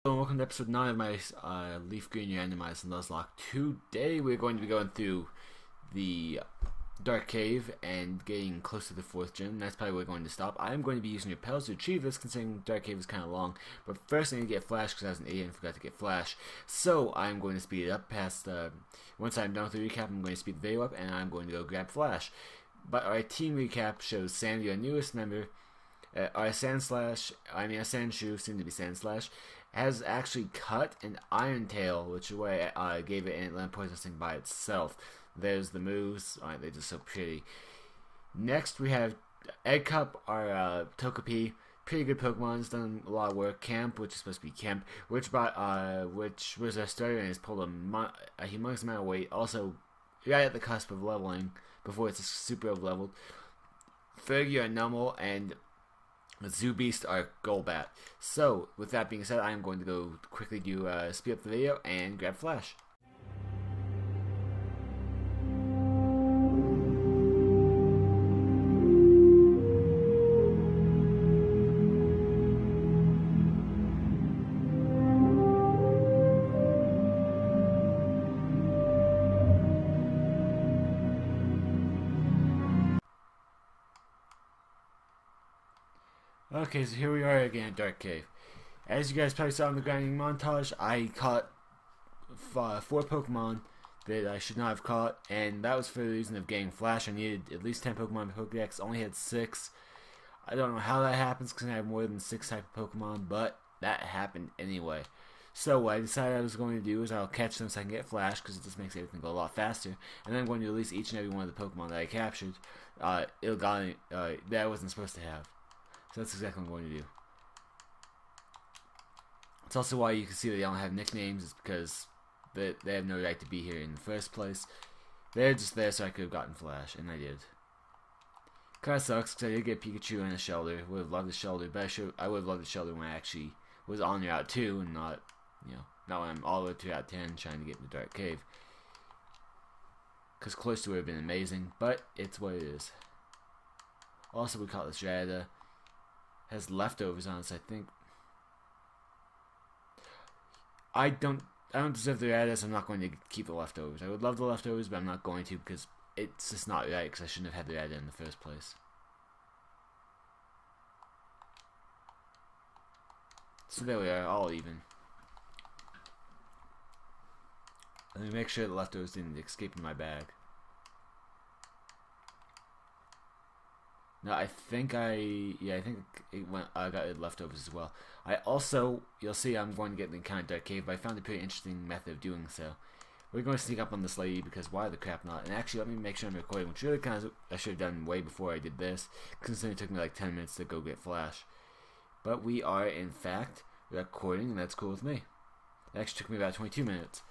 Hello and welcome to episode 9 of my Leaf Green Randomized and Nuzlocke. Today we're going to be going through the Dark Cave and getting close to the 4th gym. That's probably where we're going to stop. I am going to be using repels to achieve this, considering Dark Cave is kind of long. But first I need to get Flash because I was an idiot and forgot to get Flash. So I'm going to speed it up past, once I'm done with the recap, I'm going to speed the video up and I'm going to go grab Flash. But our team recap shows Sandy, our newest member, our Sandshoe, soon to be Sandslash, has actually cut an Iron Tail, which is why I gave it an Atlanta Poisonous thing by itself. There's the moves. Alright, they're just so pretty. Next, we have Egg Cup, our Togepi. Pretty good Pokemon. It's done a lot of work. Camp, which is supposed to be Kemp, which was our starter and has pulled a humongous amount of weight. Also, right at the cusp of leveling before it's super over leveled. Fergie, our Numel, and Zoo Beast are Golbat. So, with that being said, I am going to go quickly do speed up the video and grab Flash. Okay, so here we are again at Dark Cave. As you guys probably saw in the grinding montage, I caught 4 Pokemon that I should not have caught, and that was for the reason of getting Flash. I needed at least 10 Pokemon in my Pokedex, only had 6. I don't know how that happens because I have more than 6 type of Pokemon, but that happened anyway. So what I decided I was going to do is I'll catch them so I can get Flash, because it just makes everything go a lot faster, and then I'm going to release each and every one of the Pokemon that I captured. That I wasn't supposed to have. So that's exactly what I'm going to do. It's also why you can see that they don't have nicknames. It's because they have no right to be here in the first place. They're just there so I could have gotten Flash, and I did. Kinda sucks because I did get Pikachu and a Shelter. Would have loved the Shelter, but I would have loved the Shelter when I actually was on Route 2 and not, not when I'm all the way to Route 10 trying to get in the Dark Cave. Because close to it would have been amazing, but it's what it is. Also, we caught this Rada. Has leftovers on us, I think. I don't deserve the Radas. I'm not going to keep the leftovers. I would love the leftovers, but I'm not going to because it's just not right, because I shouldn't have had the Rada in the first place. So there we are, all even. Let me make sure the leftovers didn't escape in my bag. No, I think I got leftovers as well. I also, you'll see I'm going to get the Encounter Dark Cave, but I found a pretty interesting method of doing so. We're going to sneak up on this lady because why the crap not? And actually, let me make sure I'm recording, which really I should have done way before I did this, considering it took me like 10 minutes to go get Flash. But we are, in fact, recording, and that's cool with me. It actually took me about 22 minutes.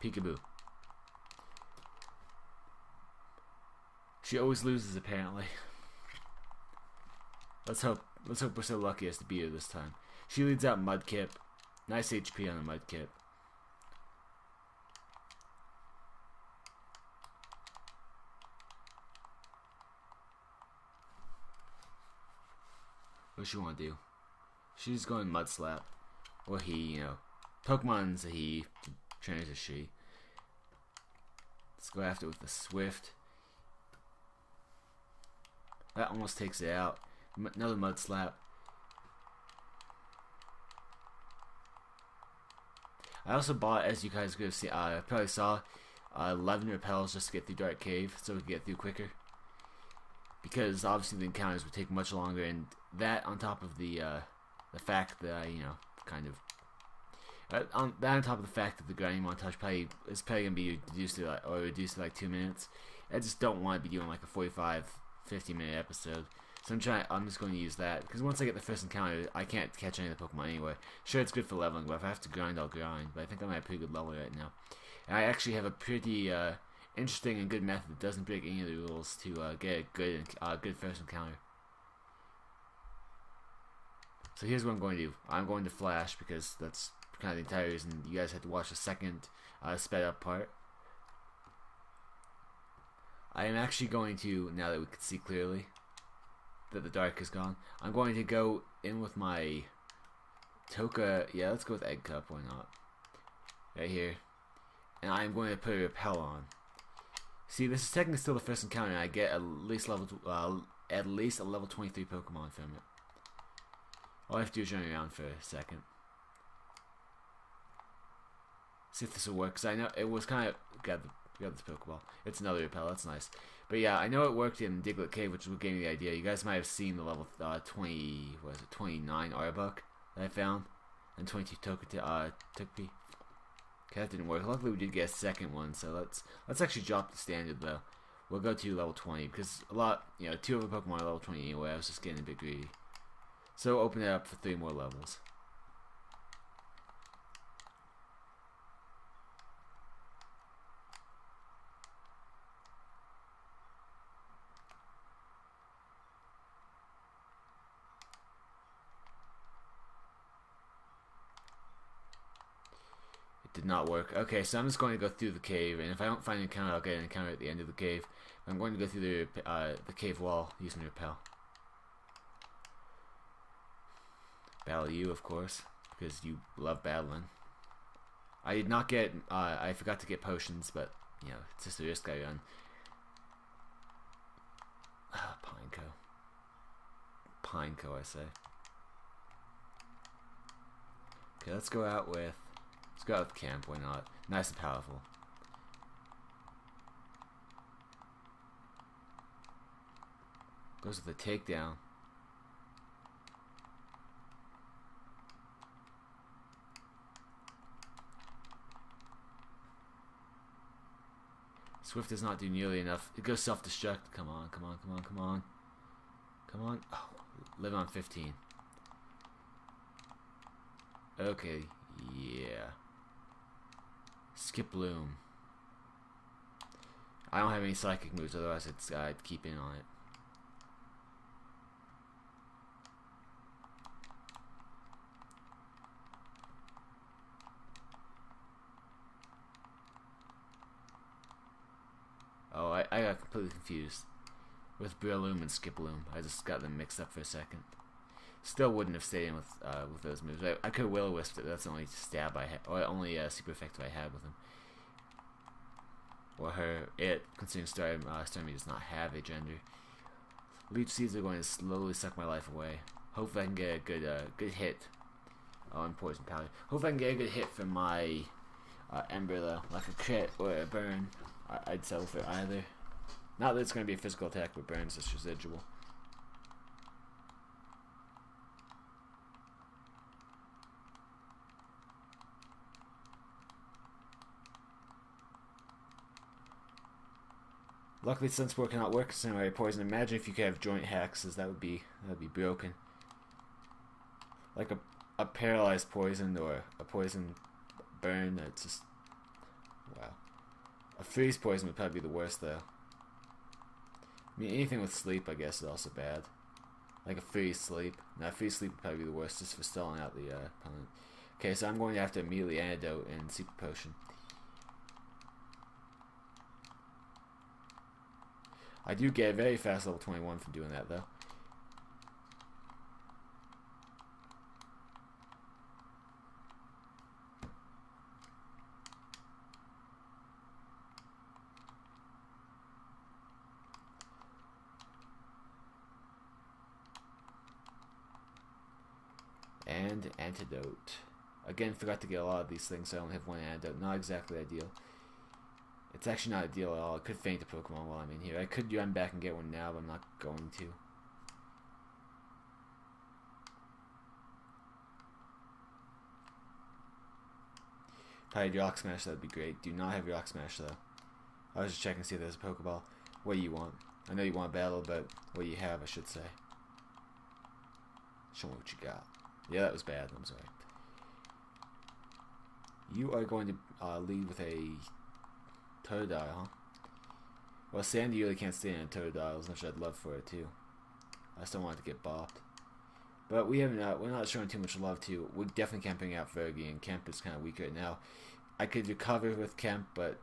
Peekaboo. She always loses, apparently. Let's hope we're so lucky as to beat her this time. She leads out Mudkip. Nice HP on the Mudkip. What does she want to do? She's going Mud Slap. Or he, Pokemon's a he. Trainer's a she. Let's go after it with the Swift. That almost takes it out. Another Mud Slap. I also bought, as you guys could have seen, probably saw, 11 repels just to get through Dark Cave, so we could get through quicker. Because obviously the encounters would take much longer, and that on top of the fact that I, on top of the fact that the grinding montage is probably gonna be reduced to like 2 minutes. I just don't want to be doing like a 50-minute episode. So I'm just going to use that, because once I get the first encounter, I can't catch any of the Pokemon anyway. Sure, it's good for leveling, but if I have to grind, I'll grind. But I think I'm at a pretty good level right now. And I actually have a pretty interesting and good method that doesn't break any of the rules to get a good first encounter. So here's what I'm going to do. I'm going to Flash, because that's kind of the entire reason you guys had to watch the second sped up part. I am actually going to, now that we can see clearly, that the dark is gone. I'm going to go in with my Toka. Yeah, let's go with Egg Cup. Why not? Right here. And I'm going to put a repel on. See, this is technically still the first encounter, and I get at least a level 23 Pokemon from it. All I have to do is run around for a second. See if this will work, because I know it was kind of... Got this Pokeball. It's another repel, that's nice. But yeah, I know it worked in Diglett Cave, which is what gave me the idea. You guys might have seen the level 29 Arbok that I found. And 22 Togepi. Okay, that didn't work. Luckily we did get a second one, so let's actually drop the standard though. We'll go to level 20, because a lot, you know, 2 of the Pokemon are level 20 anyway. I was just getting a bit greedy. So open it up for 3 more levels. Did not work. Okay, so I'm just going to go through the cave, and if I don't find an encounter, I'll get an encounter at the end of the cave. I'm going to go through the cave wall using repel. Battle you, of course, because you love battling. I did not get. I forgot to get potions, but you know, it's just a risk I run. Pineco, I say. Okay, let's go out with. Let's go out with camp, why not? Nice and powerful. Goes with the takedown. Swift does not do nearly enough. It goes self-destruct. Come on, come on, come on, come on. Come on. Oh, live on 15. Okay, yeah. Skip Bloom. I don't have any psychic moves, otherwise I'd keep in on it. Oh, I got completely confused with Breloom and Skiploom. I just got them mixed up for a second. Still wouldn't have stayed in with those moves. I could have Will-O-Wisped it. That's the only stab I had, or only super effective I had with him. Or considering Starmie does not have a gender. Leech Seeds are going to slowly suck my life away. Hopefully I can get a good hit. Oh, and Poison Powder. Hopefully I can get a good hit from my Ember though, like a crit or a burn. I'd settle for either. Not that it's going to be a physical attack, but burns is residual. Luckily, Sunspore cannot work the same way poison. Imagine if you could have joint hexes. That'd be broken. Like a paralyzed poison or a poison burn. It's just wow. A freeze poison would probably be the worst though. I mean, anything with sleep, I guess, is also bad. Like a freeze sleep. Now, freeze sleep would probably be the worst, just for stalling out the opponent. Okay, so I'm going to have to immediately antidote and super potion. I do get a very fast level 21 from doing that, though. And antidote. Again, forgot to get a lot of these things, so I only have one antidote. Not exactly ideal. It's actually not ideal at all. I could faint a Pokemon while I'm in here. I could run back and get one now, but I'm not going to. If I had Rock Smash, that'd be great. Do not have Rock Smash, though. I was just checking to see if there's a Pokeball. What do you want? I know you want battle, but what do you have, I should say. Show me what you got. Yeah, that was bad. I'm sorry. You are going to lead with a Totodile, huh? Well, Sandy really can't stand Totodile as much as I'd love for it too. I still want it to get bopped. But we're not showing too much love to. We're definitely camping out Fergie, and Kemp is kind of weak right now. I could recover with Kemp, but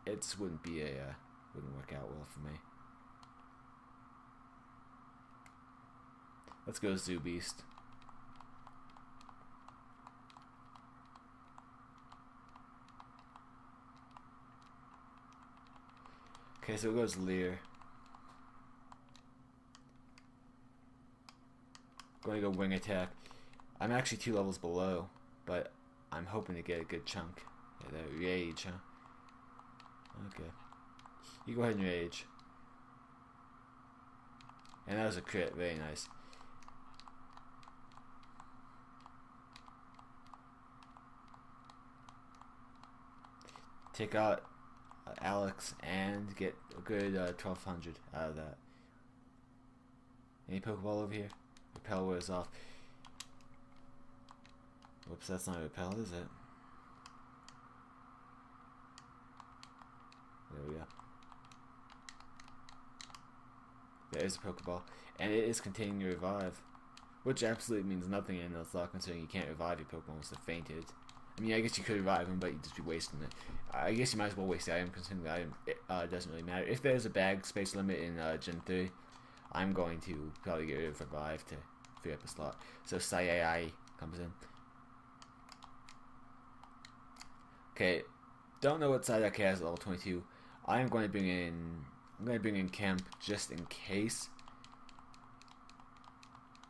it just wouldn't work out well for me. Let's go Zoo Beast. Okay, so it goes Leer. Going to go Wing Attack. I'm actually 2 levels below, but I'm hoping to get a good chunk. Yeah, that Rage, huh? Okay. You go ahead and Rage. And that was a crit, very nice. Take out Alex and get a good 1200 out of that. Any Pokeball over here? Repel wears off. Whoops, that's not a repel, is it? There we go. There is a Pokeball. And it is containing your revive. Which absolutely means nothing in Nuzlocke, considering you can't revive your Pokemon once they're fainted. I mean, I guess you could revive them, but you'd just be wasting it. I guess you might as well waste the item, considering the item doesn't really matter. If there's a bag space limit in Gen 3, I'm going to probably get rid of revive to free up a slot. So Sayai comes in. Okay, don't know what Psyduck has at level 22. I'm going to bring in Kemp just in case.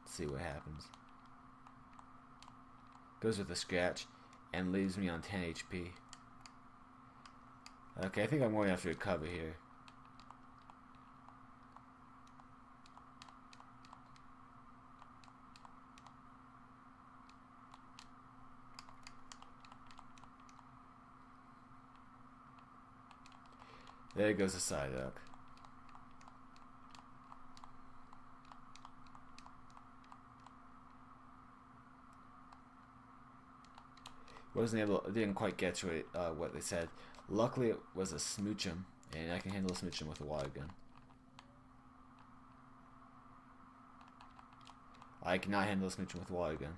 Let's see what happens. Goes with a scratch and leaves me on 10 HP. Okay, I think I'm going after a cover here. There goes the Psyduck. Didn't quite get to it, what they said. Luckily, it was a Smoochum, and I can handle a Smoochum with a water gun. I cannot handle a Smoochum with a water gun.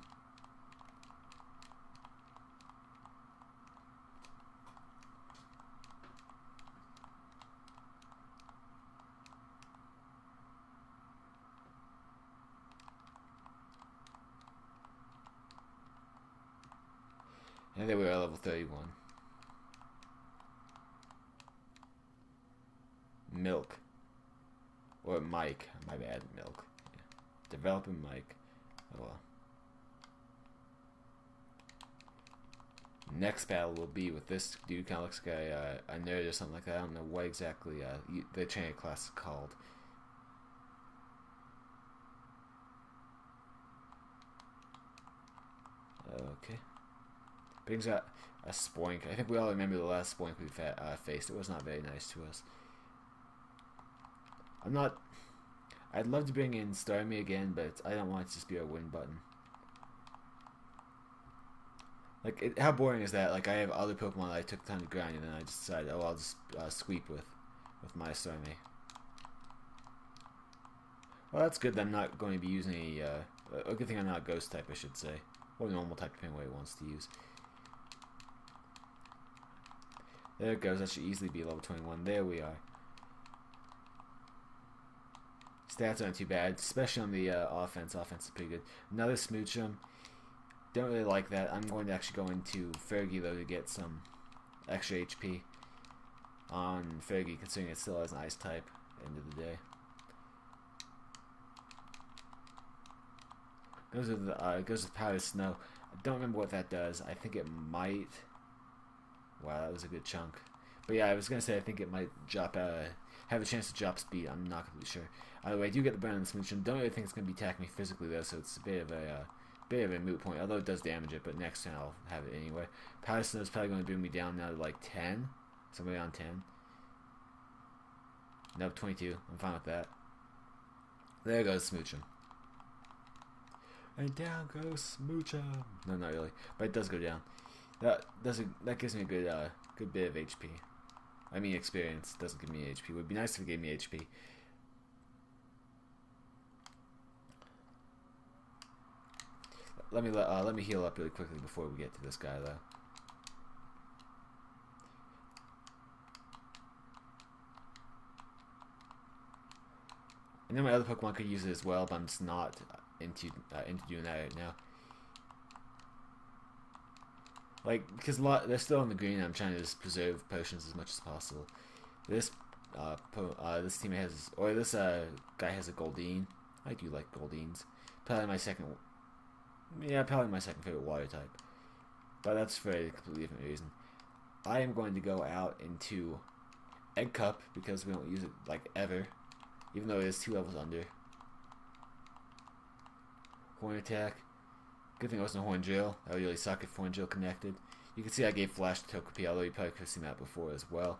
And then we were at level 31. Milk. Or Mike. My bad, Milk. Yeah. Developing Mike. Oh well. Next battle will be with this dude. Kind of looks like a nerd or something like that. I don't know what exactly the training class is called. Okay. Brings out a Spoink. I think we all remember the last Spoink we faced. It was not very nice to us. I'd love to bring in Starmie again, but I don't want it to just be a win button. Like, how boring is that? Like, I have other Pokemon that I took the time to grind, and then I just decided, oh, I'll just sweep with my Starmie. Well, that's good that I'm not going to be using a good thing I'm not a Ghost type, I should say. Or normal type, depending on what it wants to use. There it goes. That should easily be level 21. There we are. Stats aren't too bad, especially on the offense. Offense is pretty good. Another Smoochum. Don't really like that. I'm going to actually go into Fergie, though, to get some extra HP on Fergie, considering it still has an Ice type at the end of the day. Goes with Powder Snow. I don't remember what that does. I think it might... Wow, that was a good chunk. But yeah, I was going to say I think it might drop have a chance to drop speed. I'm not completely sure. Either way, I do get the burn on the Smoochum. Don't really think it's going to be attacking me physically, though, so it's a bit of a moot point. Although it does damage it, but next time I'll have it anyway. Powder Snow is probably going to bring me down now to like 10. Somebody on 10. Nope, 22. I'm fine with that. There goes Smoochum. And down goes Smoochum. No, not really, but it does go down. That gives me a good bit of HP. I mean experience. Doesn't give me HP. It would be nice if it gave me HP. Let me heal up really quickly before we get to this guy though. And then my other Pokemon could use it as well, but I'm just not into doing that right now. Like, because they're still on the green, and I'm trying to just preserve potions as much as possible. This this teammate has, or this guy has a Goldeen. I do like Goldeens. Probably my second favorite water type. But that's for a completely different reason. I am going to go out into Egg Cup because we don't use it like ever, even though it is 2 levels under. Horn Attack. Good thing it wasn't a Horn Drill. That would really suck if Horn Drill connected. You can see I gave Flash to Togepi, although you probably could have seen that before as well.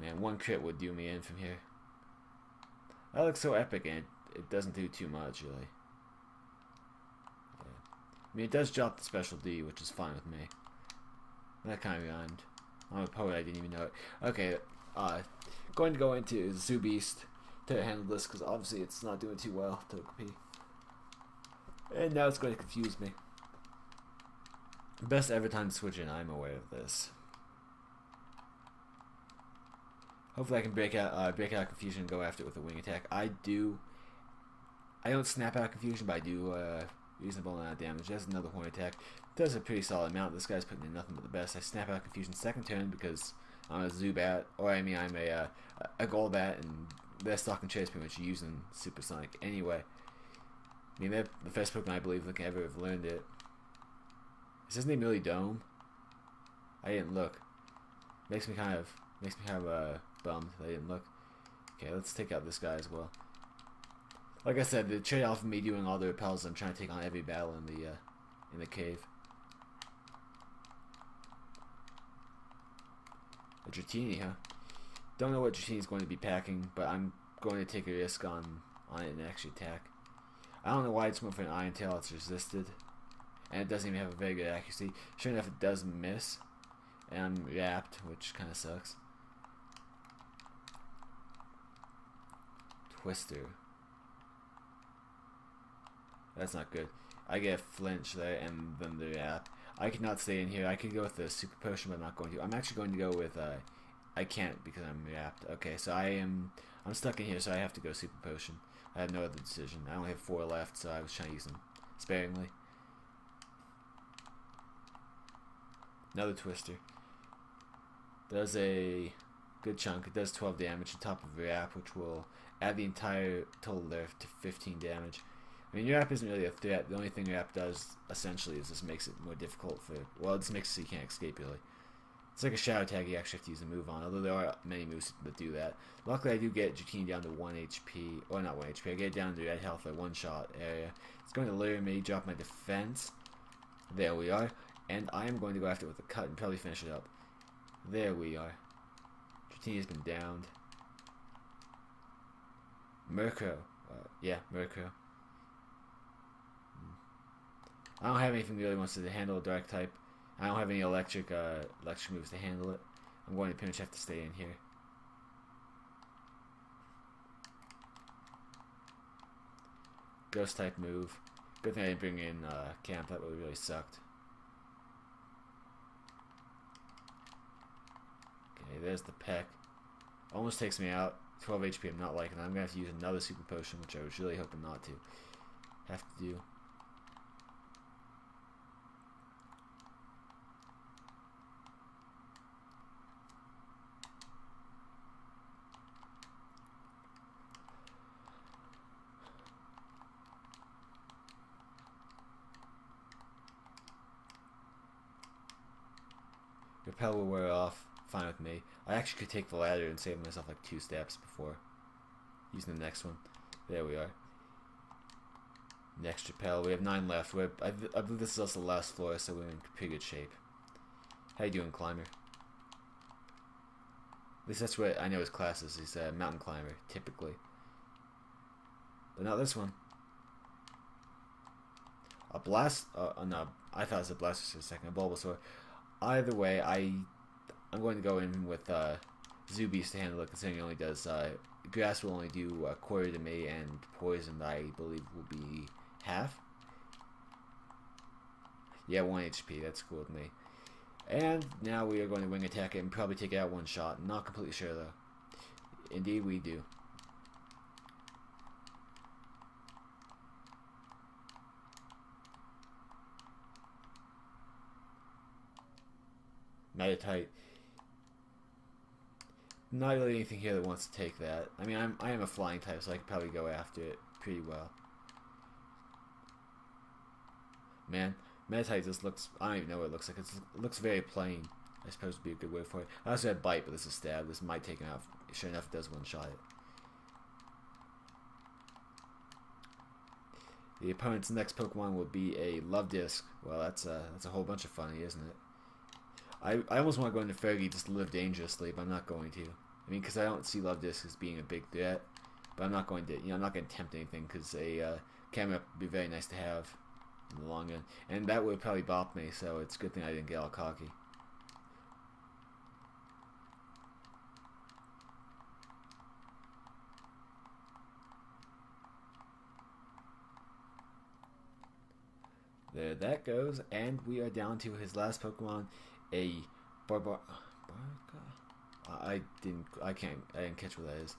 Man, 1 crit would do me in from here. That looks so epic, and it doesn't do too much, really. Yeah. I mean, it does drop the special D, which is fine with me. That kind of rhymed. I'm a poet, I didn't even know it. Okay, going to go into Zoo Beast to handle this, because obviously it's not doing too well, Togepi. And now it's going to confuse me. Best ever time to switch in, I'm aware of this. Hopefully I can break out confusion and go after it with a wing attack. I don't snap out confusion, but I do reasonable amount of damage. That's another horn attack. Does a pretty solid amount. This guy's putting in nothing but the best. I snap out confusion second turn because I'm a Zubat, or I mean I'm a Golbat, and their stock and trade is pretty much using Supersonic anyway. I mean, they're the first Pokemon I believe that can ever have learned it. Is his name really Dome? I didn't look. Makes me kind of bummed that I didn't look. Okay, let's take out this guy as well. Like I said, the trade-off of me doing all the repels, I'm trying to take on every battle in the cave. A Dratini, huh? Don't know what Dratini's going to be packing, but I'm going to take a risk on it and actually attack. I don't know why it's went for an Iron Tail. It's resisted, and it doesn't even have a very good accuracy. Sure enough, it does miss, and I'm wrapped, which kind of sucks. Twister. That's not good. I get a flinch there, and then the wrap. I could not stay in here. I could go with the Super Potion, but I'm not going to. I'm actually going to go with I can't because I'm wrapped. Okay, so I'm stuck in here, so I have to go Super Potion. I have no other decision. I only have 4 left, so I was trying to use them sparingly. Another Twister. Does a good chunk. It does 12 damage on top of Wrap, which will add the entire total there to 15 damage. I mean, Wrap isn't really a threat. The only thing Wrap does, essentially, is just makes it more difficult for... Well, it just makes it so you can't escape, really. It's like a Shadow Tag you actually have to use a move on, although there are many moves that do that. Luckily, I do get Dratini down to 1 HP, or not 1 HP, I get it down to red health at 1-shot area. It's going to lure me, drop my defense. There we are. And I am going to go after it with a cut and probably finish it up. There we are. Dratini has been downed. Murkrow. Yeah, Murkrow. I don't have anything that really wants to handle a dark type. I don't have any electric moves to handle it. I'm going to pretty much have to stay in here. Ghost type move. Good thing I didn't bring in Camp. That would have really sucked. Okay, there's the peck. Almost takes me out. 12 HP. I'm not liking it. I'm going to have to use another Super Potion, which I was really hoping not to have to do. Repel will wear off. Fine with me. I actually could take the ladder and save myself like 2 steps before using the next one. There we are. Next repel. We have 9 left. I believe this is also the last floor, so we're in pretty good shape. How you doing, Climber? At least that's what I know his class is. He's a mountain climber, typically. But not this one. A blast? No, I thought it was a blaster for a second. A Bulbasaur. Either way, I'm going to go in with Zoo Beast to handle it, considering it only does... Grass will only do a quarter to me, and Poison, I believe, will be half. Yeah, 1 HP. That's cool with me. And now we are going to wing attack it and probably take it out 1 shot. Not completely sure, though. Indeed, we do. Meditite. Not really anything here that wants to take that. I mean, I am a flying type, so I could probably go after it pretty well. Man, Meditite just looks... I don't even know what it looks like. It looks very plain. I suppose would be a good word for it. I also had Bite, but this is Stab. This might take him out. Sure enough, it does one-shot it. The opponent's next Pokemon will be a Love Disc. Well, that's a whole bunch of funny, isn't it? I almost want to go into Fergie just to live dangerously, but I'm not going to. I mean, because I don't see Love Disc as being a big threat. But I'm not going to, I'm not going to tempt anything, because a camera would be very nice to have in the long run. And that would probably bop me, so it's a good thing I didn't get all cocky. There that goes, and we are down to his last Pokemon, a Barbarka. I didn't catch what that is.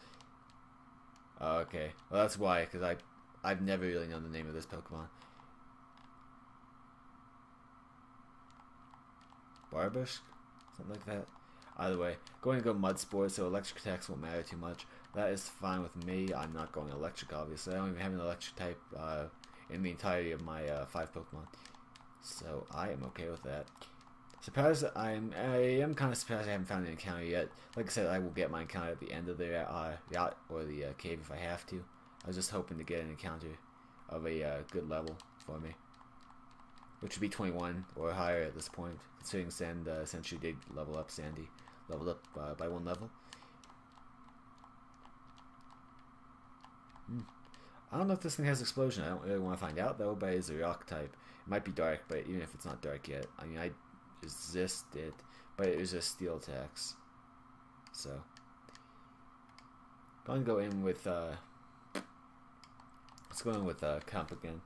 Oh, okay. Well, that's why, because I've never really known the name of this Pokemon. Barbusk? Something like that. Either way, going to go Mud Sport, so electric attacks won't matter too much. That is fine with me. I'm not going electric, obviously. I don't even have an electric type in the entirety of my 5 Pokemon. So I am okay with that. Surprised I am kind of surprised I haven't found an encounter yet. Like I said, I will get my encounter at the end of the yacht or the cave if I have to. I was just hoping to get an encounter of a good level for me, which would be 21 or higher at this point, considering Sandshrew did level up. Sandy leveled up by 1 level. I don't know if this thing has explosion. I don't really want to find out though, but it's a rock type. It might be dark, but even if it's not dark yet, I mean, I resist it, but it was just steel attacks. So, going to go in with, let's go in with Camp again.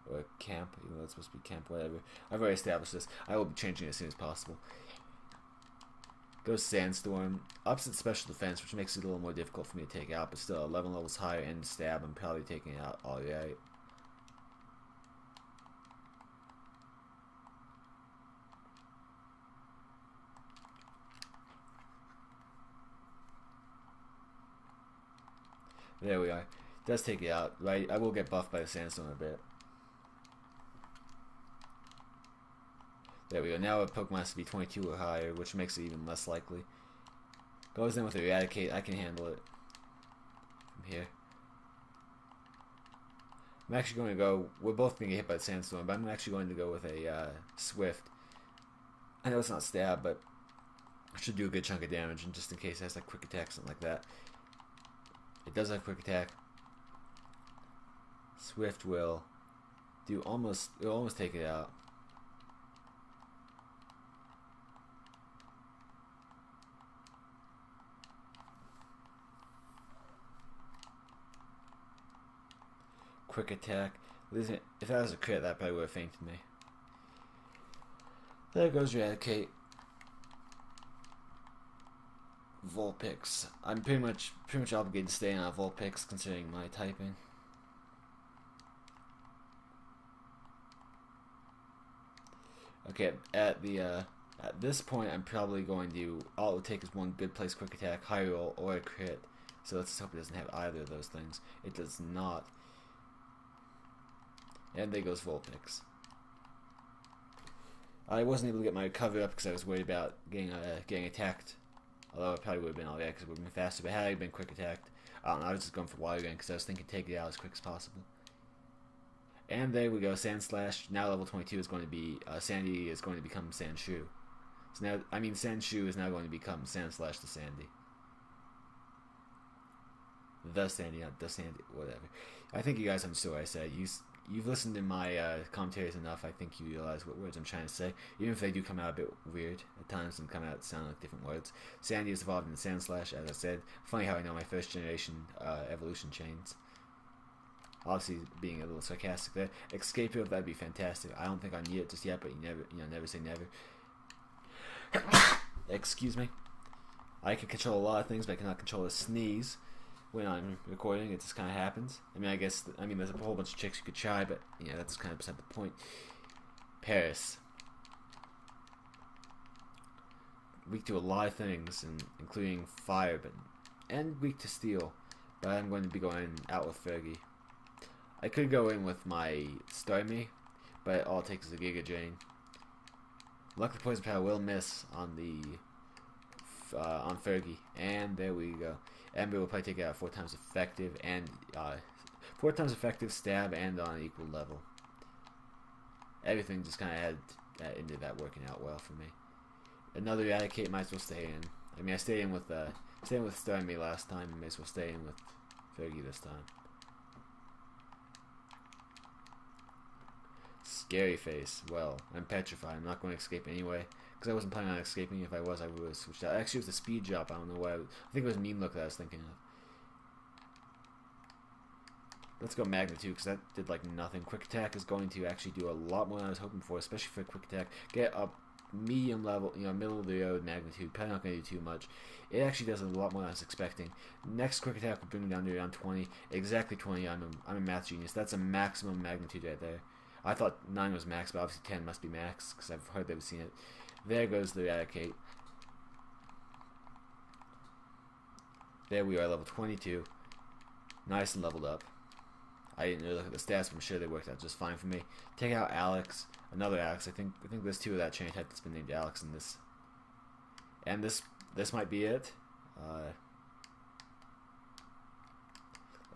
Or Camp, even though it's supposed to be Camp, whatever. I've already established this. I will be changing it as soon as possible. Goes Sandstorm. Opposite Special Defense, which makes it a little more difficult for me to take out, but still 11 levels higher and Stab, I'm probably taking it out alright. There we are. Does take it out, right? I will get buffed by the Sandstorm a bit. There we go. Now a Pokemon has to be 22 or higher, which makes it even less likely. Goes in with Eradicate. I can handle it from here. I'm actually going to go... We're both going to get hit by the Sandstorm, but I'm actually going to go with a Swift. I know it's not Stab, but it should do a good chunk of damage, and just in case it has like Quick Attack, something like that. It does have Quick Attack. Swift will do almost... It'll almost take it out. Quick Attack. Listen, if that was a crit, that probably would have fainted me. There goes Eradicate. Vulpix. I'm pretty much obligated to stay on Vulpix considering my typing. Okay, at this point, I'm probably going to... All it would take is one good place Quick Attack, High Roll, or a crit. So let's just hope it doesn't have either of those things. It does not. And there goes Vulpix. I wasn't able to get my recovery up because I was worried about getting attacked. Although it probably would have been alright because it would have been faster. But had I been quick attacked, I don't know, I was just going for Water Gun because I was thinking take it out as quick as possible. And there we go, Sand Slash. Now level 22 is going to be, Sandy is going to become Sandshrew. So now, I mean, Sandshrew is now going to become Sand Slash to Sandy. The Sandy, not the Sandy, whatever. I think you guys understood what I said. You've listened to my commentaries enough. I think you realize what words I'm trying to say, even if they do come out a bit weird at times and come out sounding like different words. Sandy is evolved into Sand Slash, as I said. Funny how I know my first generation evolution chains. Obviously, being a little sarcastic there. Escape-Field, that'd be fantastic. I don't think I need it just yet, but never say never. Excuse me. I can control a lot of things, but I cannot control a sneeze. When I'm recording, it just kind of happens. I mean, there's a whole bunch of tricks you could try, but that's kind of beside the point. Paris. weak to a lot of things, including fire, and weak to steel. But I'm going to be going out with Fergie. I could go in with my Starmie, but all it takes is a Giga Drain. Luckily, Poison Power will miss on the on Fergie, and there we go. Ember will probably take it out 4 times effective, and 4 times effective stab, and on an equal level. Everything just kind of had into that working out well for me. Another Eradicate, might as well stay in. I mean, I stayed in with Starmie last time. I may as well stay in with Fergie this time. Scary face. Well, I'm petrified. I'm not going to escape anyway. Because I wasn't planning on escaping. If I was, I would have switched out. Actually, it was a speed drop. I don't know why. I think it was Nulocke that I was thinking of. Let's go Magnitude, because that did like nothing. Quick Attack is going to actually do a lot more than I was hoping for, especially for Quick Attack. Get up medium level, middle of the road Magnitude. Probably not going to do too much. It actually does a lot more than I was expecting. Next Quick Attack will bring me down to around 20. Exactly 20. I'm a math genius. That's a maximum Magnitude right there. I thought 9 was max, but obviously 10 must be max, because I've heard they've seen it. There goes the Eradicate. There we are, level 22. Nice and leveled up. I didn't really look at the stats, but I'm sure they worked out just fine for me. Take out Alex. Another Alex. I think there's 2 of that chain type that's been named Alex in this. And this might be it.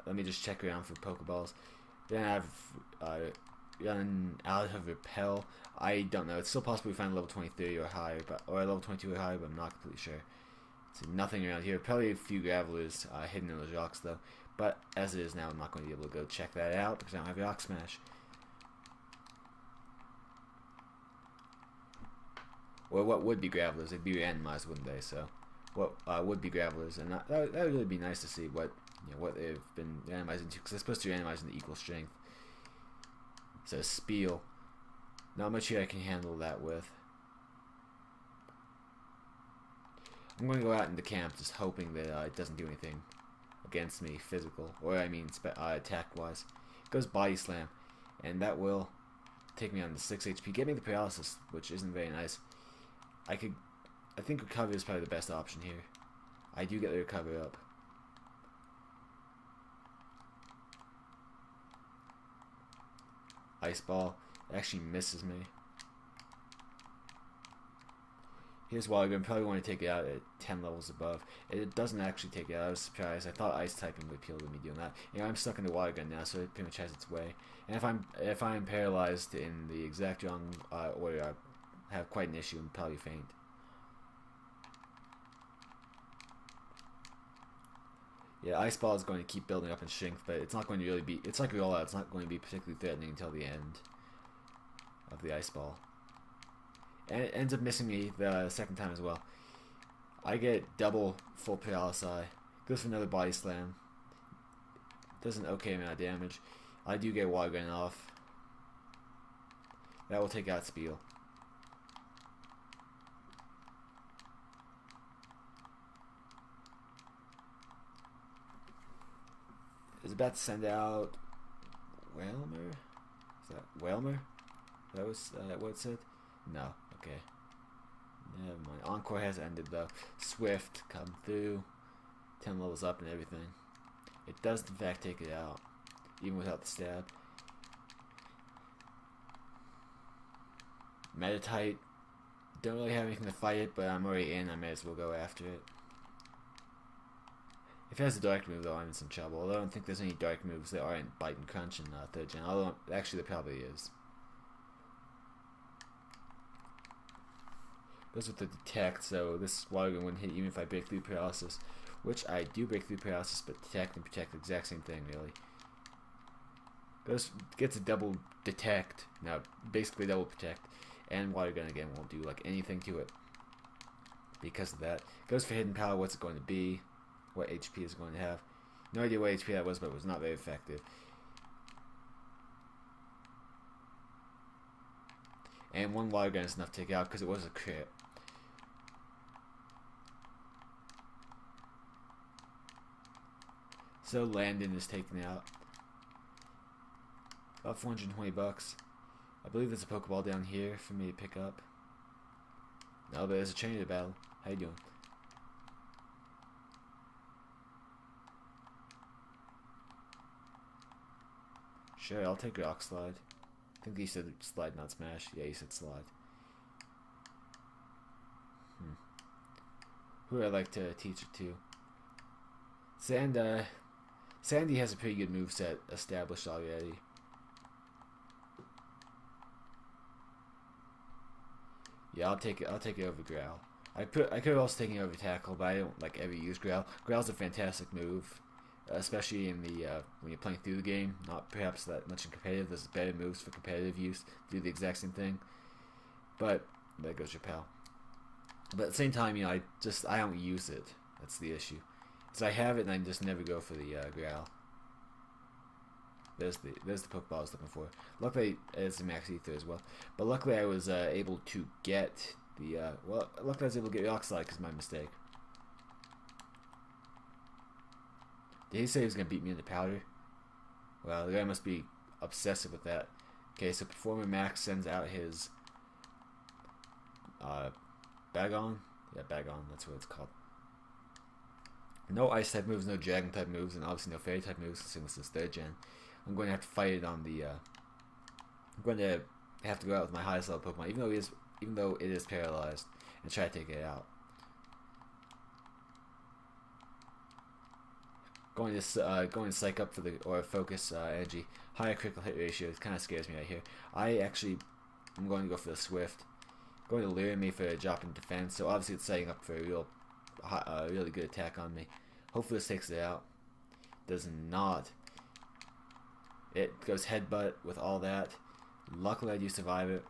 Let me just check around for Pokeballs. Then I have run out of Repel. I don't know. It's still possible we find level 23 or higher, or level 22 or higher, but I'm not completely sure. See, nothing around here. Probably a few Gravelers hidden in those rocks, though. But as it is now, I'm not going to be able to go check that out because I don't have Rock Smash. Or what would be Gravelers? They'd be randomized, wouldn't they? So, what would be Gravelers? And that would really be nice to see what they've been randomized into, because they're supposed to be randomized into equal strength. So Spiel, not much here I can handle that with. I'm going to go out into camp just hoping that it doesn't do anything against me physical, or I mean attack wise. It goes Body Slam, and that will take me on to 6 HP, get me the paralysis, which isn't very nice. I think recovery is probably the best option here. I do get the recovery up. Ice Ball actually misses me. Here's Water Gun. Probably want to take it out at 10 levels above. It doesn't actually take it out. I was surprised. I thought Ice typing would appeal to me doing that. I'm stuck in the Water Gun now, so it pretty much has its way. And if I'm paralyzed in the exact wrong order, I have quite an issue and probably faint. Yeah, Ice Ball is going to keep building up in strength, but it's not going to really be. It's like Rollout. It's not going to be particularly threatening until the end of the Ice Ball. And it ends up missing me the second time as well. I get double full paralysis. Goes for another Body Slam. Does an okay amount of damage. I do get Water Gun off. That will take out Spiel. Is about to send out Whalmer? Is that Whalmer? That was what it said? No. Okay. Never mind. Encore has ended though. Swift come through. 10 levels up and everything. It does in fact take it out, even without the stab. Metatite. Don't really have anything to fight it, but I'm already in. I may as well go after it. If it has a dark move though, I'm in some trouble. Although I don't think there's any dark moves that aren't Bite and Crunch in 3rd gen. Although actually there probably is. Goes with the Detect, so this Water Gun wouldn't hit even if I break through paralysis. Which I do break through paralysis, but Detect and Protect the exact same thing, really. Gets a double Detect, now basically double Protect, and Water Gun again won't do like anything to it because of that. Goes for Hidden Power, what's it going to be? What HP is it going to have? No idea what HP that was, but it was not very effective. And 1 Water Gun is enough to take out because it was a crit. So Landon is taken out. About 420 bucks. I believe there's a Pokeball down here for me to pick up. No, but there's a trainer battle. How you doing? Sure, I'll take rock slide. I think he said slide, not smash. Yeah, he said slide. Who would I like to teach it to? Sandy has a pretty good moveset established already. Yeah, I'll take it. I'll take it over Growl. I could have also taken it over Tackle, but I don't like ever use Growl. Growl's a fantastic move, especially in the when you're playing through the game. Not perhaps that much in competitive. There's better moves for competitive use. Do the exact same thing. But there goes your pal. But at the same time, you know, I don't use it. That's the issue. Because I have it and I just never go for the Growl. There's the Pokeball I was looking for. Luckily, it's a Max Ether as well. But luckily, I was able to get the luckily I was able to get Rock Slide because my mistake. Did he say he was gonna beat me into Powder? Well, the guy must be obsessive with that. Okay, so Performer Max sends out his Bagon. Yeah, Bagon. That's what it's called. No Ice type moves, no Dragon type moves, and obviously no Fairy type moves since this is 3rd gen. I'm going to have to fight it on the. I'm going to have to go out with my highest level Pokemon, even though it is paralyzed, and try to take it out. Going to psych up for the focus energy. Higher critical hit ratio. It kind of scares me right here. I'm going to go for the Swift. Going to lure me for a drop in defense. So obviously it's setting up for a really good attack on me. Hopefully this takes it out. Does not. It goes headbutt with all that. Luckily I do survive it.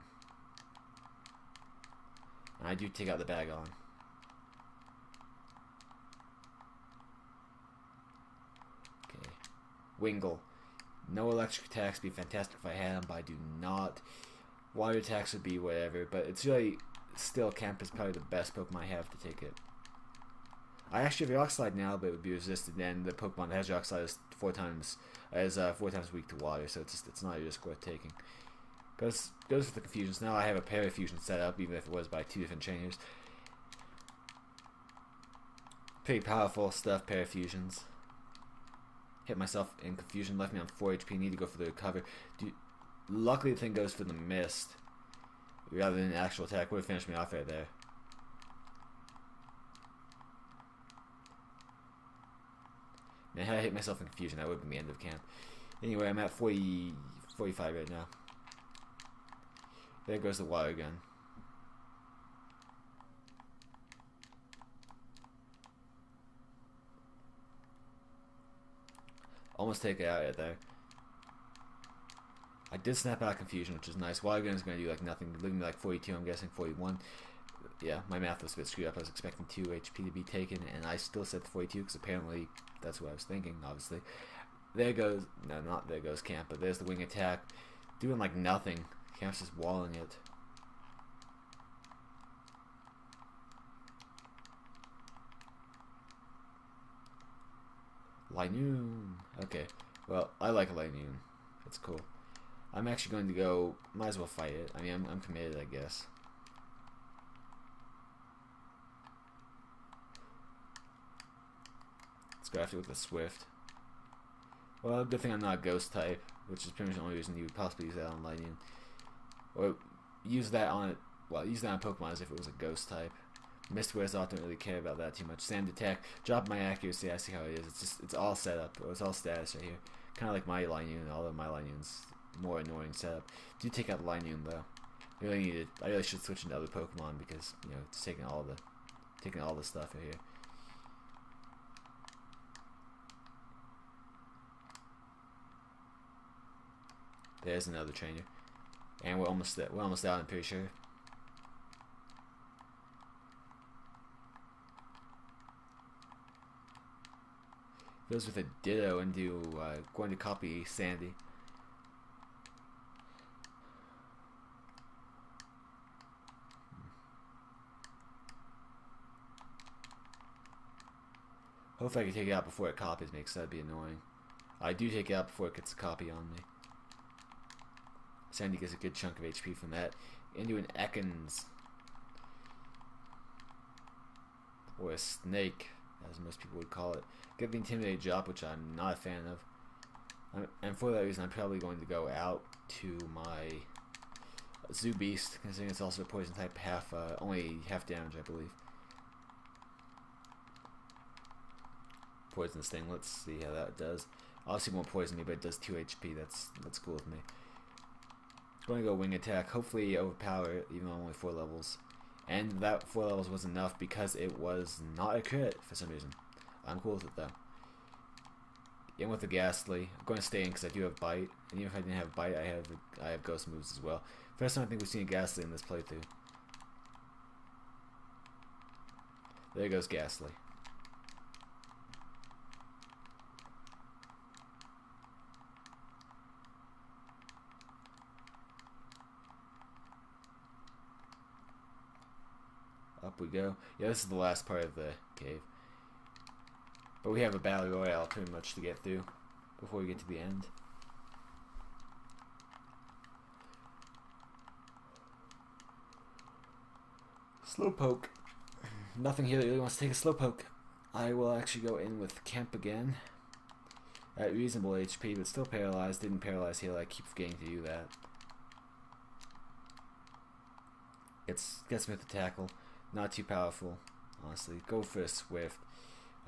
And I do take out the Bagon. Okay. Wingull. No electric attacks would be fantastic if I had them, but I do not. Water attacks would be whatever, but it's really still Camp is probably the best Pokemon I have to take it. I actually have Rock Slide now, but it would be resisted, and the Pokemon that has Rock Slide is 4 times weak to water, so it's not a risk worth taking. Goes with the Confusions. Now I have a Parafusion set up, even if it was by 2 different trainers. Pretty powerful stuff, Parafusions. Hit myself in Confusion, left me on 4 HP, need to go for the recover. Luckily the thing goes for the Mist, rather than an actual attack. Would have finished me off right there. Man, had I hit myself in Confusion, that would have been the end of camp. Anyway, I'm at 45 right now. There goes the water gun. Almost take it out right there. I did snap out Confusion, which is nice. Water gun is going to do like nothing, leaving me like 42, I'm guessing 41. Yeah, my math was a bit screwed up. I was expecting 2 HP to be taken, and I still said 42 because apparently that's what I was thinking, obviously. There goes, no, not there goes Camp, but there's the wing attack. Doing like nothing. Camp's just walling it. Linoon. Okay, well, I like Linoon. It's cool. I'm actually going to go, might as well fight it. I mean, I'm committed, I guess. Let's go after it with a Swift. Well, good thing I'm not a Ghost type, which is pretty much the only reason you would possibly use that on Lightning. Or use that on it, well, use that on Pokemon as if it was a Ghost type. Mist Wears off, don't really care about that too much. Sand Attack, drop my accuracy, I see how it is. It's all set up, or it's all status right here. Kind of like my Linoon, although my Linoon's more annoying setup. Do take out the Linoon though. I really should switch into other Pokemon because, you know, it's taking all the stuff right here. There's another trainer, and we're almost out. I'm pretty sure. Goes with a Ditto and going to copy Sandy. Hopefully I can take it out before it copies me, because that'd be annoying. I do take it out before it gets a copy on me. Sandy gets a good chunk of HP from that. Into an Ekans. or a snake, as most people would call it. Get the Intimidate drop, which I'm not a fan of. And for that reason, I'm probably going to go out to my Zoo Beast, considering it's also a poison type, only half damage, I believe. Poison Sting, let's see how that does. Obviously, it won't poison me, but it does 2 HP. That's cool with me. Going to go Wing Attack, hopefully overpower it, even though I'm only 4 levels. And that 4 levels was enough because it was not a crit for some reason. I'm cool with it though. In with the Ghastly. I'm going to stay in because I do have Bite, and even if I didn't have Bite, I have Ghost moves as well. First time I think we've seen a Ghastly in this playthrough. There goes Ghastly. Up we go. Yeah, this is the last part of the cave. But we have a Battle Royale pretty much to get through before we get to the end. Slowpoke. Nothing here that really wants to take a Slowpoke. I will actually go in with Camp again. At reasonable HP, but still paralyzed. Didn't paralyze heal. I keep forgetting to do that. Gets me with the tackle. Not too powerful, honestly. Go for a Swift.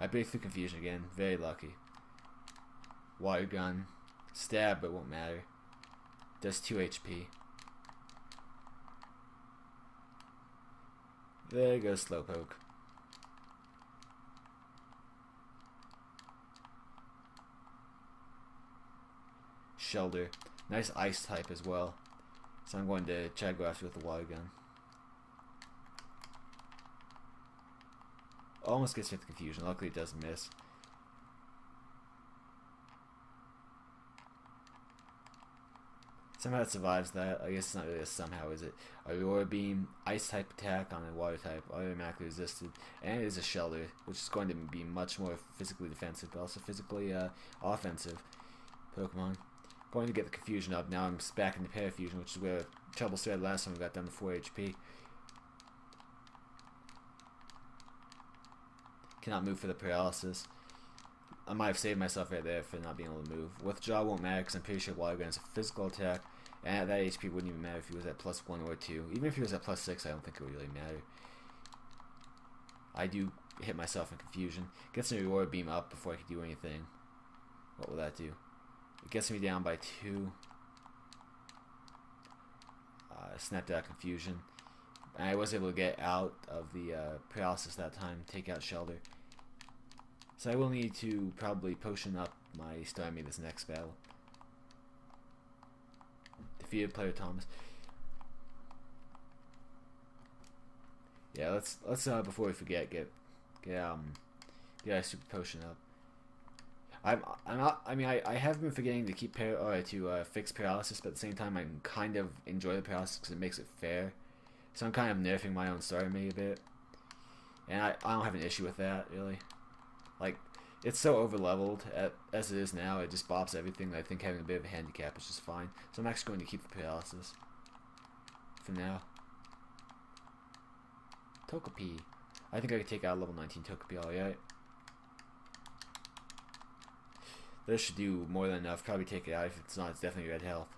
I break through Confusion again. Very lucky. Water Gun. Stab, but won't matter. Does 2 HP. There goes Slowpoke. Shelter. Nice ice type as well. So I'm going to try to go after with the Water Gun. Almost gets hit with Confusion. Luckily it does miss. Somehow it survives that. I guess it's not really a somehow, is it? Aurora Beam, Ice type attack on a Water type, automatically resisted, and it is a Shelter, which is going to be much more physically defensive, but also physically offensive Pokemon. Going to get the Confusion up. Now I'm back into Parafusion, which is where trouble started last time we got down to 4 HP. Cannot move for the paralysis. I might have saved myself right there for not being able to move. Withdraw won't matter because I'm pretty sure Water Gun is a physical attack, and at that HP wouldn't even matter if he was at +1 or 2. Even if he was at +6, I don't think it would really matter. I do hit myself in Confusion. Gets an Aurora Beam up before I can do anything. What will that do? It gets me down by 2. Snapped out Confusion. And I was able to get out of the paralysis that time, take out Shelter. So I will need to probably potion up my Starmie this next battle. Defeated player Thomas. Yeah, let's before we forget, get our super potion up. I have been forgetting to keep fix paralysis, but at the same time I kind of enjoy the paralysis because it makes it fair. So I'm kind of nerfing my own Starmie a bit. And I don't have an issue with that, really. Like, it's so over-leveled as it is now, it just bops everything that I think having a bit of a handicap is just fine. So I'm actually going to keep the paralysis. For now. Togepi. I think I could take out level 19 Togepi, alright. This should do more than enough. Probably take it out. If it's not, it's definitely red health.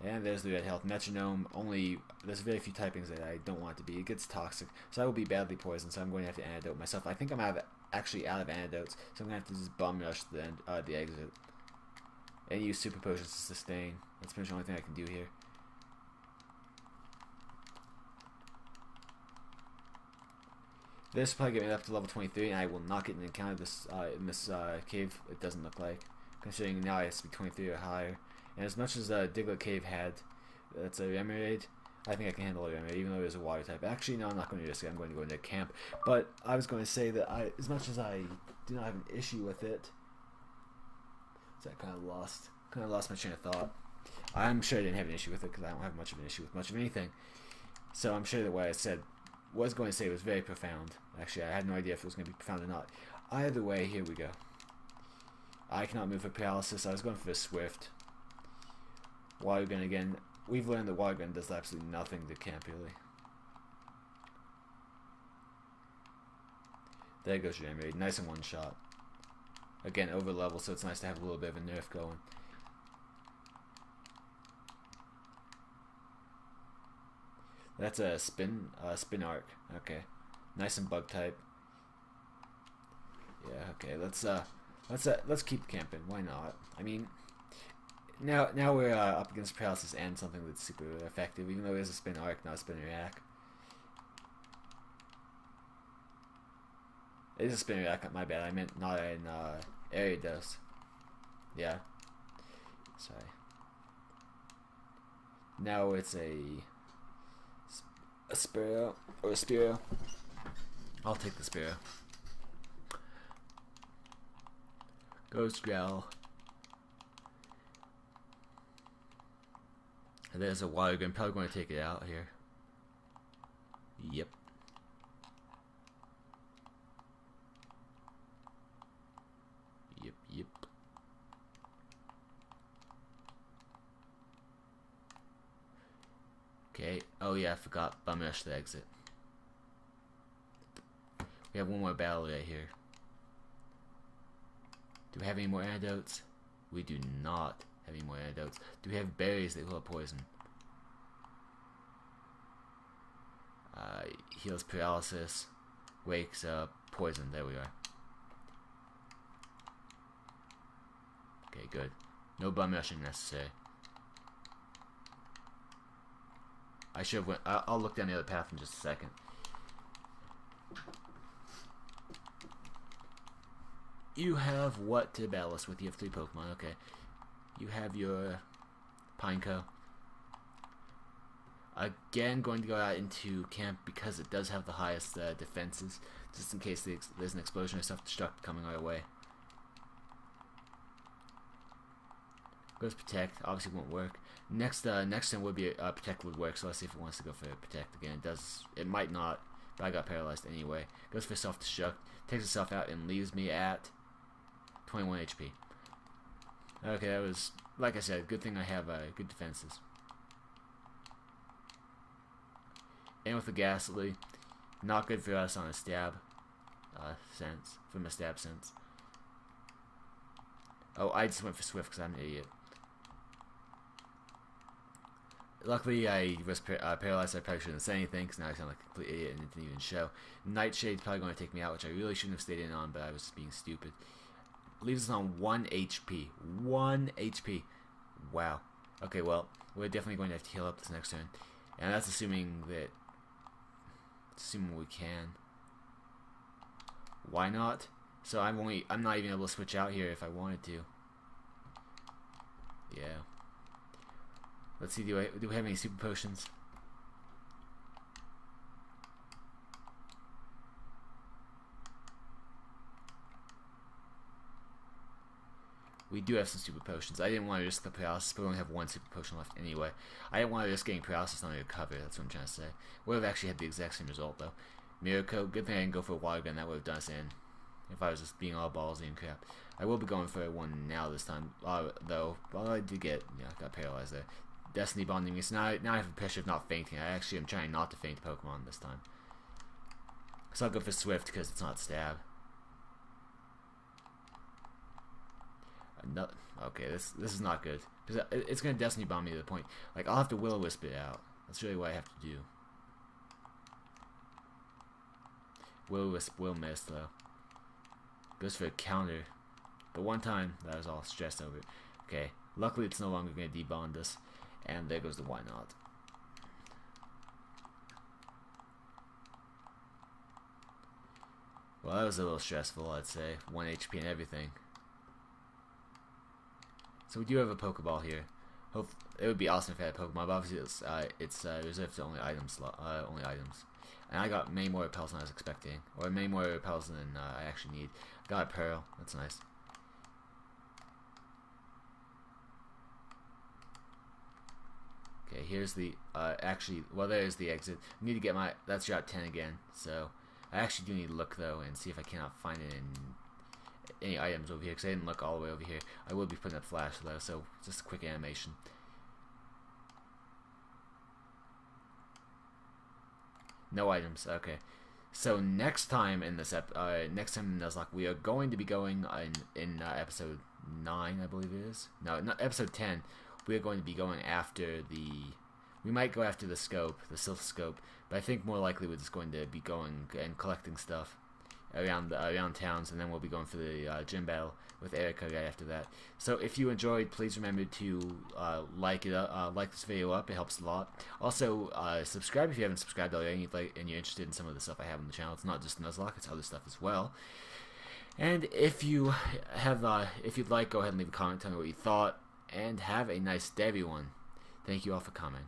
And there's the red health. Metronome, there's very few typings that I don't want it to be. It gets toxic. So I will be badly poisoned, so I'm going to have to antidote myself. I think I'm actually out of antidotes, so I'm going to have to just bum rush the exit. And use super potions to sustain. That's pretty much the only thing I can do here. This will probably get me up to level 23, and I will not get an encounter in this cave, it doesn't look like. Considering now it has to be 23 or higher. And as much as Diglett Cave had, that's a Remoraid, I think I can handle a Remoraid, even though it is a water type. Actually, no, I'm not going to risk it. I'm going to go into camp. But I was going to say that as much as I do not have an issue with it, so I kind of lost my train of thought. I'm sure I didn't have an issue with it because I don't have much of an issue with much of anything. So I'm sure that what I was going to say was very profound. Actually, I had no idea if it was going to be profound or not. Either way, here we go. I cannot move for paralysis. I was going for a Swift. Water Gun again. We've learned that Water Gun does absolutely nothing to camp, really. There goes your raid. Nice in one shot. Again, over level, so it's nice to have a little bit of a nerf going. That's a spin arc. Okay, nice and bug type. Yeah. Okay. Let's keep camping. Why not? I mean, now we're up against paralysis and something that's super effective, even though it is a spin arc, not a spin react. It is a spin react. My bad. I meant not an area dose. Yeah. Sorry. Now it's a Spiro or a Spiro. I'll take the Spiro. Ghost Growl. And there's a water gun. Probably going to take it out here. Yep. Yep. Okay. Oh yeah, I forgot. Bum rush the exit. We have one more battle right here. Do we have any more antidotes? We do not have any more antidotes. Do we have berries that heal poison? Heals paralysis. Wakes up. Poison. There we are. Okay, good. No bum rushing necessary. I should have went. I'll look down the other path in just a second. You have what to battle us with? You have 3 Pokemon. Okay. You have your Pineco. Again, going to go out into camp because it does have the highest defenses, just in case there's an explosion or self-destruct coming our way. Goes Protect. Obviously won't work. Next turn would be Protect would work, so let's see if it wants to go for Protect again. It does. It might not, but I got paralyzed anyway. Goes for self-destruct. Takes itself out and leaves me at 21 HP. Okay, that was, like I said, good thing I have good defenses. And with the Ghastly, not good for us on a stab sense, from a stab sense. Oh, I just went for Swift because I'm an idiot. Luckily, I was paralyzed, so I probably shouldn't say anything because now I sound like a complete idiot and it didn't even show. Nightshade's probably going to take me out, which I really shouldn't have stayed in on, but I was just being stupid. Leaves us on 1 HP. 1 HP. Wow. Okay, well, we're definitely going to have to heal up this next turn. And that's assuming that... Assuming we can. Why not? So I'm not even able to switch out here if I wanted to. Yeah. Let's see, do we have any super potions? We do have some super potions. I didn't want to risk the paralysis, but we only have 1 super potion left anyway. I didn't want to risk getting paralysis on the recover, that's what I'm trying to say. Would have actually had the exact same result though. Miracle, good thing I didn't go for a water gun, that would have done us in. If I was just being all ballsy and crap. I will be going for one now this time, though. Well, I did get, got paralyzed there. Destiny bonding me, so now I have the pressure of not fainting. I actually am trying not to faint Pokemon this time. So I'll go for Swift because it's not stab. No, okay, this is not good. Because it's going to Destiny bomb me to the point. Like, I'll have to Will-O-Wisp it out. That's really what I have to do. Will-O-Wisp will miss, though. Goes for a counter. But one time, that I was all stressed over it. Okay, luckily it's no longer going to debond us. And there goes the why not. Well, that was a little stressful, I'd say. 1 HP and everything. So we do have a Pokeball here. It would be awesome if I had a Pokemon, but obviously it's reserved to only items. And I got many more repels than I was expecting, or many more repels than I actually need. Got a Pearl. That's nice. Okay, here's the there's the exit. I need to get my that's route 10 again. So I actually do need to look though and see if I cannot find it in any items over here, because I didn't look all the way over here. I will be putting up flash though, so just a quick animation. No items, okay. So next time in this next time in Nuzlocke, we are going to be going in episode 9, I believe it is. No, not episode 10. We are going to be going after the. We might go after the scope, the silk scope, but I think more likely we're just going to be going and collecting stuff around towns, and then we'll be going for the gym battle with Erica right after that. So if you enjoyed, please remember to like this video up. It helps a lot. Also, subscribe if you haven't subscribed already, and you're interested in some of the stuff I have on the channel. It's not just Nuzlocke; it's other stuff as well. And if you have, if you'd like, go ahead and leave a comment telling me what you thought. And have a nice day, everyone. Thank you all for coming.